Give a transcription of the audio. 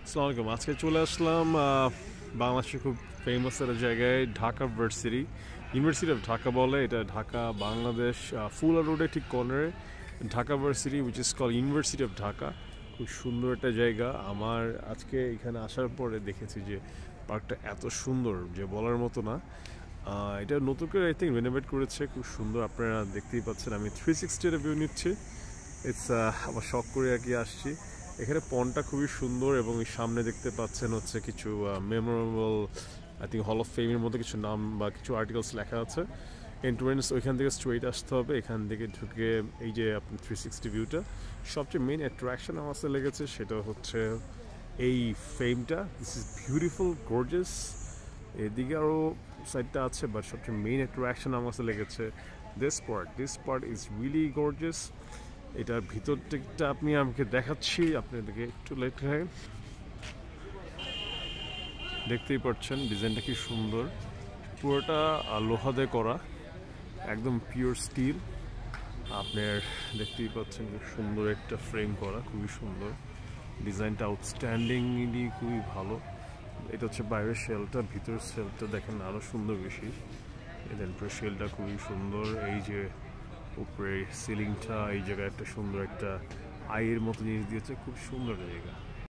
আসসালামু আলাইকুম। আজকে চলে আসলাম বাংলাদেশের খুব ফেমাস একটা জায়গায়, Dhaka varsity, university of Dhaka বলে। এটা ঢাকা বাংলাদেশ ফুলা রোডে ঠিক কর্নারে Dhaka varsity, which is call university of Dhaka. খুব সুন্দর একটা জায়গা। আমার আজকে এখানে আসার পরে দেখেছি যে পার্কটা এত সুন্দর যে বলার মতো না। এটা নতুন করে আই থিঙ্ক রেনোভেট করেছে, খুব সুন্দর। আপনারা দেখতেই পাচ্ছেন আমি 360 ভিউ নিচ্ছি। ইটস আমার শখ করে আর কি আসছি। এখানে পন্ডটা খুবই সুন্দর এবং সামনে দেখতে পাচ্ছেন হচ্ছে কিছু memorable I think hall of ফেমের মধ্যে কিছু নাম বা কিছু আর্টিকেলস লেখা আছে। এন্ট্রেন্স ওইখান থেকে স্ট্রেট আসতে হবে, এখান থেকে ঢুকে এই যে আপনি 360 ভিউটা। সবচেয়ে মেইন অ্যাট্রাকশন আমার কাছে লেগেছে সেটা হচ্ছে এই ফেমটা। This is beautiful, gorgeous. এদিকে আরও সাইডটা আছে, বাট সবচেয়ে মেইন অ্যাট্রাকশন আমার কাছে লেগেছে this part is really gorgeous. এটার ভিতর দিকটা আপনি আমাকে দেখাচ্ছি, আপনাদেরকে একটু লেট হয়। দেখতেই পাচ্ছেন ডিজাইনটা কি সুন্দর, পুরোটা লোহা দিয়ে করা, একদম পিওর স্টিল। আপনার দেখতেই পাচ্ছেন খুব সুন্দর একটা ফ্রেম করা, খুবই সুন্দর ডিজাইনটা, আউটস্ট্যান্ডিংলি খুবই ভালো। এটা হচ্ছে বাইরের শেলটা, ভিতরের শেলটা দেখেন আরও সুন্দর বেশি। দেন শেলটা খুবই সুন্দর। এই যে উপরে সিলিংটা, এই জায়গায় একটা সুন্দর একটা আইয়ের মতো জিনিস দিয়েছে, খুব সুন্দর জায়গা।